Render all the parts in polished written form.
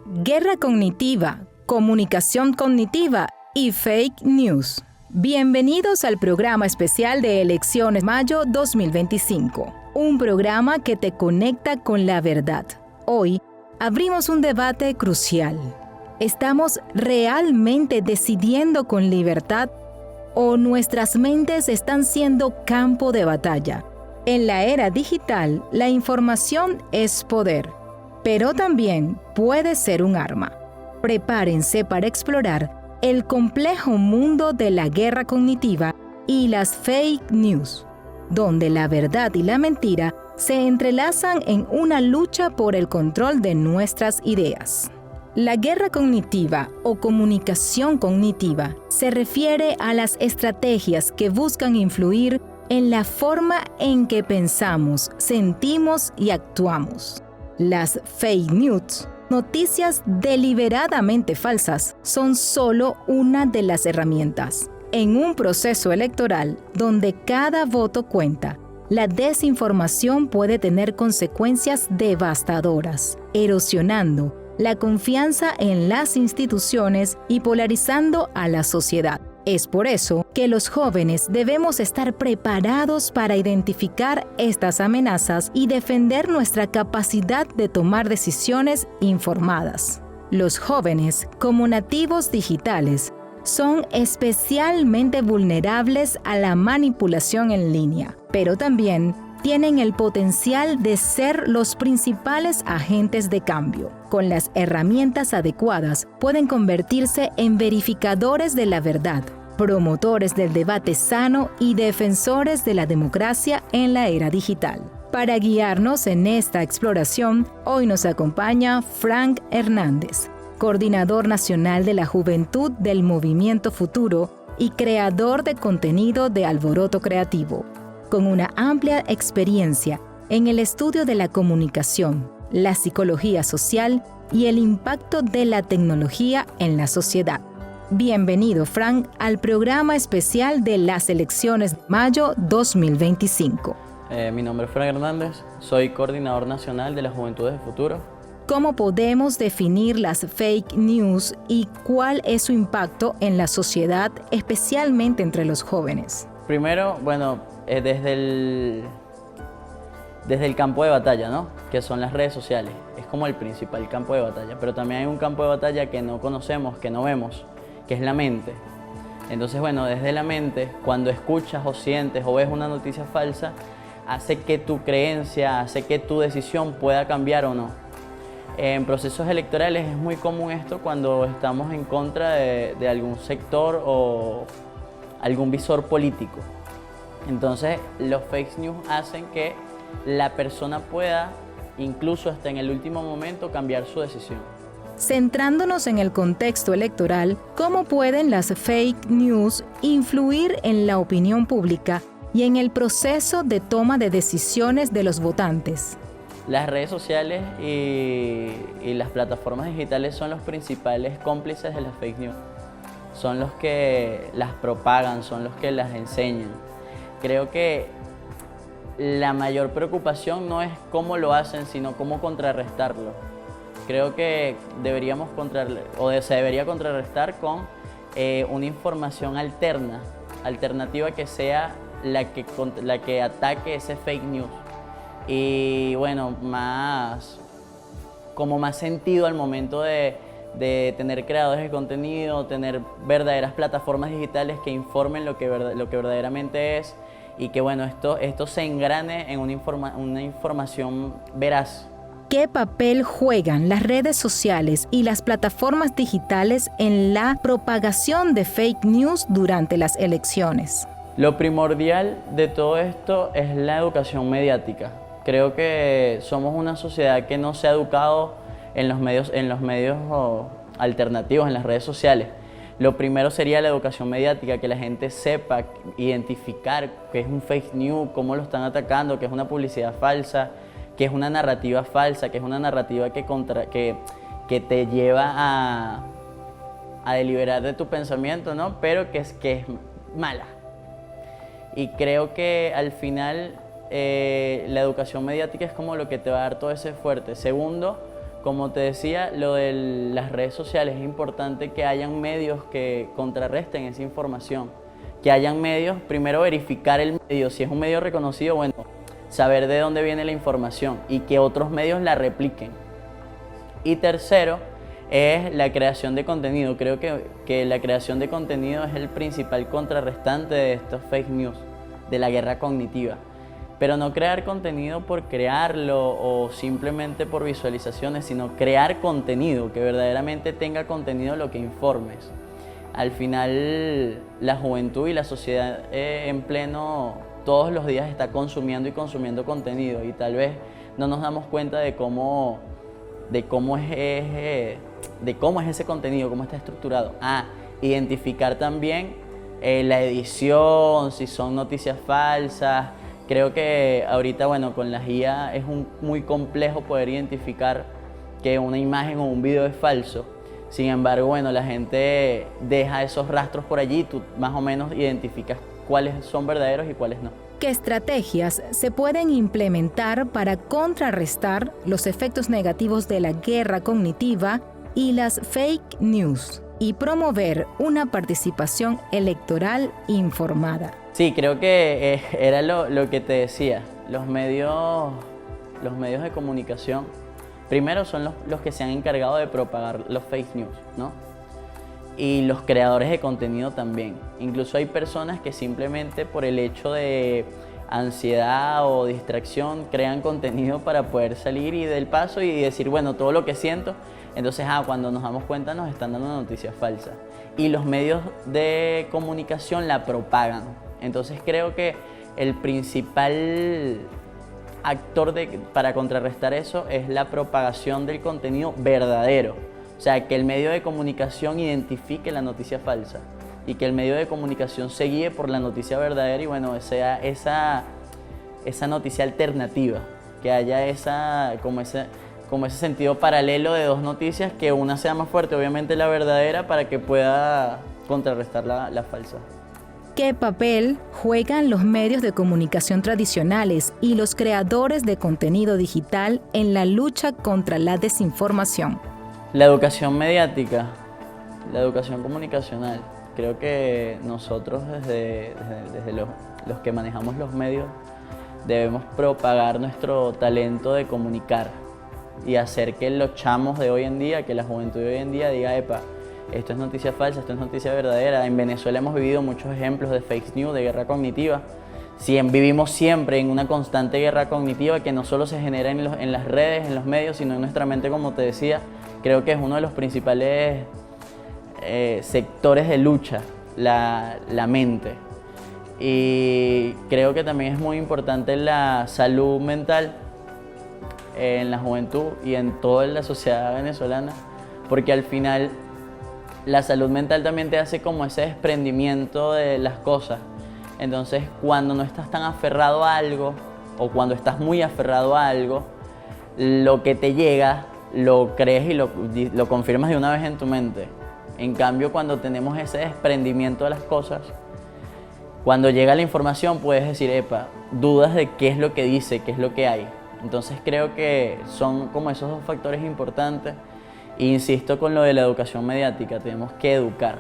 Guerra cognitiva, comunicación cognitiva y fake news. Bienvenidos al programa especial de Elecciones Mayo 2025, un programa que te conecta con la verdad. Hoy abrimos un debate crucial. ¿Estamos realmente decidiendo con libertad o nuestras mentes están siendo campo de batalla? En la era digital, la información es poder, pero también puede ser un arma. Prepárense para explorar el complejo mundo de la guerra cognitiva y las fake news, donde la verdad y la mentira se entrelazan en una lucha por el control de nuestras ideas. La guerra cognitiva o comunicación cognitiva se refiere a las estrategias que buscan influir en la forma en que pensamos, sentimos y actuamos. Las fake news, noticias deliberadamente falsas, son solo una de las herramientas. En un proceso electoral donde cada voto cuenta, la desinformación puede tener consecuencias devastadoras, erosionando la confianza en las instituciones y polarizando a la sociedad. Es por eso que los jóvenes debemos estar preparados para identificar estas amenazas y defender nuestra capacidad de tomar decisiones informadas. Los jóvenes, como nativos digitales, son especialmente vulnerables a la manipulación en línea, pero también tienen el potencial de ser los principales agentes de cambio. Con las herramientas adecuadas, pueden convertirse en verificadores de la verdad, promotores del debate sano y defensores de la democracia en la era digital. Para guiarnos en esta exploración, hoy nos acompaña Frank Hernández, coordinador nacional de la Juventud del Movimiento Futuro y creador de contenido de Alboroto Creativo, con una amplia experiencia en el estudio de la comunicación, la psicología social y el impacto de la tecnología en la sociedad. Bienvenido, Frank, al programa especial de las Elecciones de Mayo 2025. Mi nombre es Frank Hernández, soy coordinador nacional de la Juventud del Futuro. ¿Cómo podemos definir las fake news y cuál es su impacto en la sociedad, especialmente entre los jóvenes? Primero, desde el campo de batalla, ¿no? Que son las redes sociales. Es como el principal campo de batalla, pero también hay un campo de batalla que no conocemos, que no vemos, que es la mente. Entonces, desde la mente, cuando escuchas o sientes o ves una noticia falsa, hace que tu creencia, hace que tu decisión pueda cambiar o no. En procesos electorales es muy común esto cuando estamos en contra de algún sector o algún visor político. Entonces, los fake news hacen que la persona pueda, incluso hasta en el último momento, cambiar su decisión. Centrándonos en el contexto electoral, ¿cómo pueden las fake news influir en la opinión pública y en el proceso de toma de decisiones de los votantes? Las redes sociales y las plataformas digitales son los principales cómplices de las fake news. Son los que las propagan, son los que las enseñan. Creo que la mayor preocupación no es cómo lo hacen, sino cómo contrarrestarlo. Creo que se debería contrarrestar con una información alternativa que sea la que ataque ese fake news. Y más sentido al momento de tener creadores de contenido, tener verdaderas plataformas digitales que informen lo que verdaderamente es y que esto se engrane en una información veraz. ¿Qué papel juegan las redes sociales y las plataformas digitales en la propagación de fake news durante las elecciones? Lo primordial de todo esto es la educación mediática. Creo que somos una sociedad que no se ha educado en los medios alternativos, en las redes sociales. Lo primero sería la educación mediática, que la gente sepa identificar qué es un fake news, cómo lo están atacando, qué es una publicidad falsa, qué es una narrativa falsa, qué es una narrativa que te lleva a deliberar de tu pensamiento, ¿no? Pero que es mala. Y creo que al final la educación mediática es como lo que te va a dar todo ese fuerte. Segundo, como te decía, lo de las redes sociales, es importante que hayan medios que contrarresten esa información, que hayan medios, primero verificar el medio, si es un medio reconocido, bueno, saber de dónde viene la información y que otros medios la repliquen. Y tercero, es la creación de contenido. Creo que la creación de contenido es el principal contrarrestante de estos fake news, de la guerra cognitiva. Pero no crear contenido por crearlo o simplemente por visualizaciones, sino crear contenido, que verdaderamente tenga contenido lo que informes. Al final, la juventud y la sociedad en pleno, todos los días está consumiendo y consumiendo contenido y tal vez no nos damos cuenta de cómo es ese contenido, cómo está estructurado. Identificar también la edición, si son noticias falsas. Creo que ahorita, bueno, con las IA es muy complejo poder identificar que una imagen o un video es falso. Sin embargo, bueno, la gente deja esos rastros por allí y tú más o menos identificas cuáles son verdaderos y cuáles no. ¿Qué estrategias se pueden implementar para contrarrestar los efectos negativos de la guerra cognitiva y las fake news y promover una participación electoral informada? Sí, creo que era lo que te decía. Los medios de comunicación, primero son los que se han encargado de propagar los fake news, ¿no? Y los creadores de contenido también. Incluso hay personas que simplemente por el hecho de ansiedad o distracción crean contenido para poder salir y del paso y decir, bueno, todo lo que siento. Entonces, cuando nos damos cuenta nos están dando noticias falsas. Y los medios de comunicación la propagan. Entonces creo que el principal actor para contrarrestar eso es la propagación del contenido verdadero. O sea, que el medio de comunicación identifique la noticia falsa y que el medio de comunicación se guíe por la noticia verdadera y bueno, sea esa noticia alternativa, que haya como ese sentido paralelo de dos noticias, que una sea más fuerte, obviamente la verdadera, para que pueda contrarrestar la falsa. ¿Qué papel juegan los medios de comunicación tradicionales y los creadores de contenido digital en la lucha contra la desinformación? La educación mediática, la educación comunicacional. Creo que nosotros desde los que manejamos los medios debemos propagar nuestro talento de comunicar y hacer que los chamos de hoy en día, que la juventud de hoy en día diga, epa, esto es noticia falsa, esto es noticia verdadera. En Venezuela hemos vivido muchos ejemplos de fake news, de guerra cognitiva. Vivimos siempre en una constante guerra cognitiva que no solo se genera en las redes, en los medios, sino en nuestra mente, como te decía. Creo que es uno de los principales sectores de lucha, la mente. Y creo que también es muy importante la salud mental en la juventud y en toda la sociedad venezolana, porque al final la salud mental también te hace como ese desprendimiento de las cosas. Entonces, cuando no estás tan aferrado a algo o cuando estás muy aferrado a algo, lo que te llega lo crees y lo confirmas de una vez en tu mente. En cambio, cuando tenemos ese desprendimiento de las cosas, cuando llega la información puedes decir, epa, dudas de qué es lo que dice, qué es lo que hay. Entonces creo que son como esos dos factores importantes. E insisto con lo de la educación mediática, tenemos que educar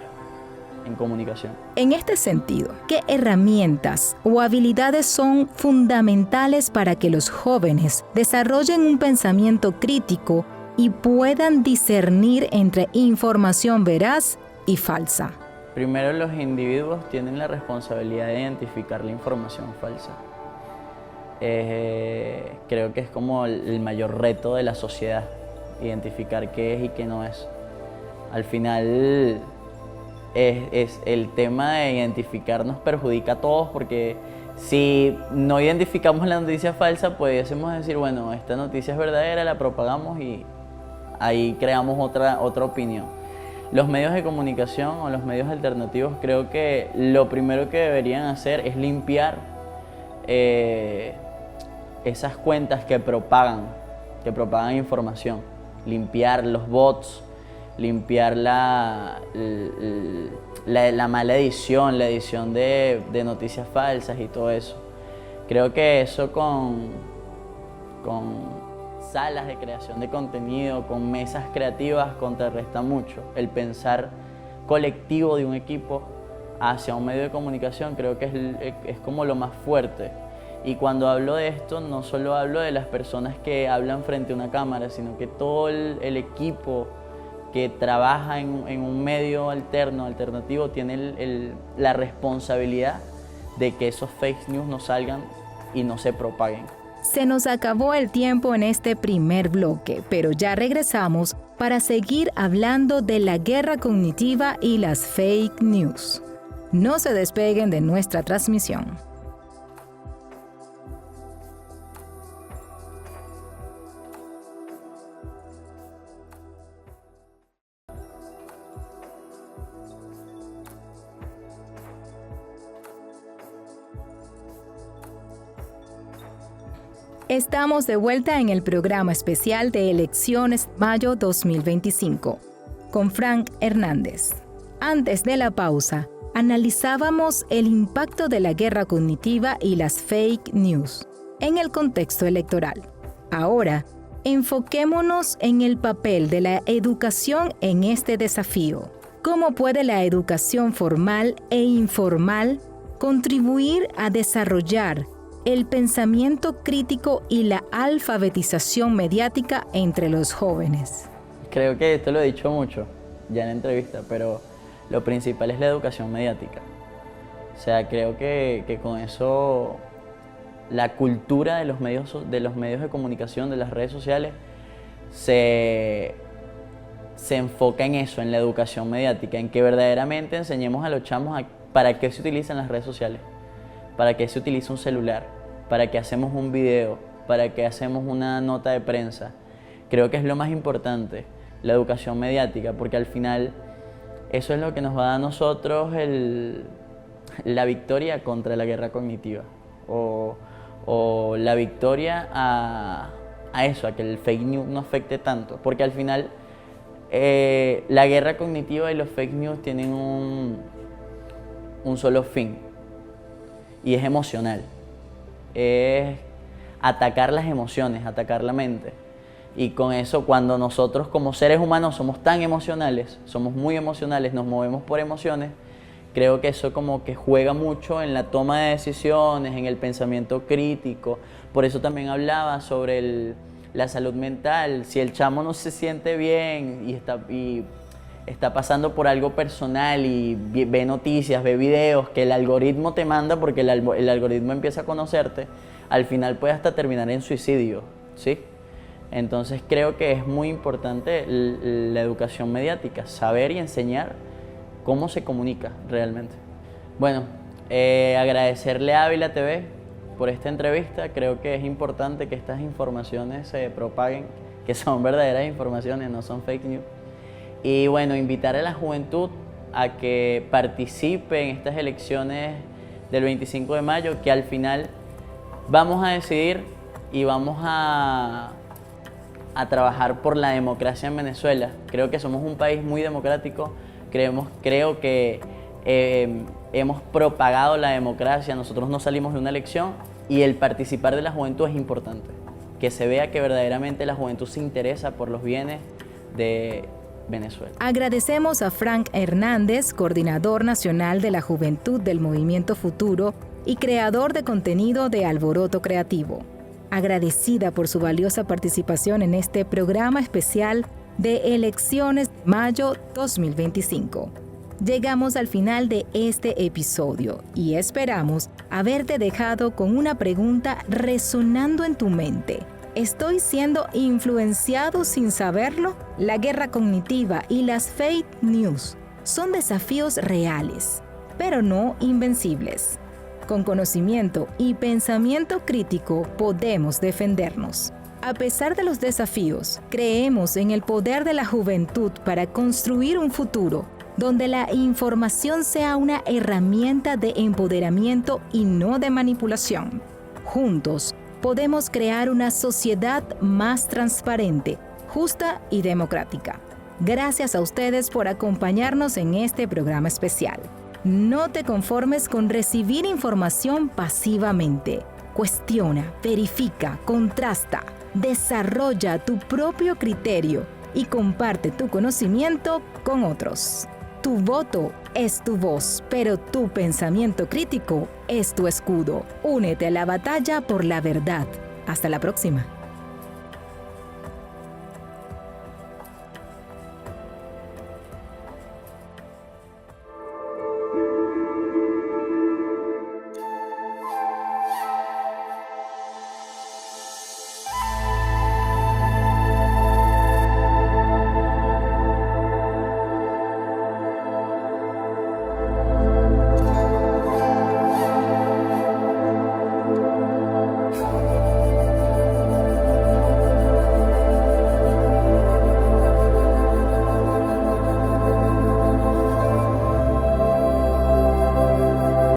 en comunicación. En este sentido, ¿qué herramientas o habilidades son fundamentales para que los jóvenes desarrollen un pensamiento crítico y puedan discernir entre información veraz y falsa? Primero, los individuos tienen la responsabilidad de identificar la información falsa. Creo que es como el mayor reto de la sociedad, identificar qué es y qué no es. Al final, es el tema de identificar nos perjudica a todos, porque si no identificamos la noticia falsa, pudiésemos decir, bueno, esta noticia es verdadera, la propagamos y ahí creamos otra opinión. Los medios de comunicación o los medios alternativos, creo que lo primero que deberían hacer es limpiar esas cuentas que propagan información, limpiar los bots, limpiar la mala edición, la edición de noticias falsas y todo eso. Creo que eso salas de creación de contenido, con mesas creativas, contrarresta mucho. El pensar colectivo de un equipo hacia un medio de comunicación creo que es como lo más fuerte. Y cuando hablo de esto, no solo hablo de las personas que hablan frente a una cámara, sino que todo el equipo que trabaja en un medio alternativo, tiene la responsabilidad de que esos fake news no salgan y no se propaguen. Se nos acabó el tiempo en este primer bloque, pero ya regresamos para seguir hablando de la guerra cognitiva y las fake news. No se despeguen de nuestra transmisión. Estamos de vuelta en el programa especial de Elecciones Mayo 2025 con Frank Hernández. Antes de la pausa, analizábamos el impacto de la guerra cognitiva y las fake news en el contexto electoral. Ahora, enfoquémonos en el papel de la educación en este desafío. ¿Cómo puede la educación formal e informal contribuir a desarrollar el pensamiento crítico y la alfabetización mediática entre los jóvenes? Creo que esto lo he dicho mucho ya en entrevista, pero lo principal es la educación mediática. O sea, creo que con eso la cultura de los medios de comunicación, de las redes sociales, se enfoca en eso, en la educación mediática, en que verdaderamente enseñemos a los chamos para qué se utilizan las redes sociales, para qué se utiliza un celular, para qué hacemos un video, para qué hacemos una nota de prensa. Creo que es lo más importante, la educación mediática, porque al final eso es lo que nos va a dar a nosotros la victoria contra la guerra cognitiva, o la victoria a eso, a que el fake news no afecte tanto, porque al final la guerra cognitiva y los fake news tienen un solo fin, y es emocional. Es atacar las emociones, atacar la mente. Y con eso, cuando nosotros como seres humanos somos tan emocionales, somos muy emocionales, nos movemos por emociones, creo que eso como que juega mucho en la toma de decisiones, en el pensamiento crítico. Por eso también hablaba sobre la salud mental. Si el chamo no se siente bien y está pasando por algo personal y ve noticias, ve videos que el algoritmo te manda, porque el algoritmo empieza a conocerte, al final puede hasta terminar en suicidio, ¿sí? Entonces creo que es muy importante la educación mediática, saber y enseñar cómo se comunica realmente. Bueno, agradecerle a Ávila TV por esta entrevista. Creo que es importante que estas informaciones se propaguen, que son verdaderas informaciones, no son fake news. Y bueno, invitar a la juventud a que participe en estas elecciones del 25 de mayo, que al final vamos a decidir y vamos a trabajar por la democracia en Venezuela. Creo que somos un país muy democrático, creo que hemos propagado la democracia, nosotros no salimos de una elección, y el participar de la juventud es importante, que se vea que verdaderamente la juventud se interesa por los bienes de Venezuela. Agradecemos a Frank Hernández, coordinador nacional de la Juventud del Movimiento Futuro y creador de contenido de Alboroto Creativo. Agradecida por su valiosa participación en este programa especial de Elecciones Mayo 2025. Llegamos al final de este episodio y esperamos haberte dejado con una pregunta resonando en tu mente. ¿Estoy siendo influenciado sin saberlo? La guerra cognitiva y las fake news son desafíos reales, pero no invencibles. Con conocimiento y pensamiento crítico podemos defendernos. A pesar de los desafíos, creemos en el poder de la juventud para construir un futuro donde la información sea una herramienta de empoderamiento y no de manipulación. Juntos, podemos crear una sociedad más transparente, justa y democrática. Gracias a ustedes por acompañarnos en este programa especial. No te conformes con recibir información pasivamente. Cuestiona, verifica, contrasta. Desarrolla tu propio criterio y comparte tu conocimiento con otros. Tu voto es tu voz, pero tu pensamiento crítico es tu escudo. Únete a la batalla por la verdad. Hasta la próxima.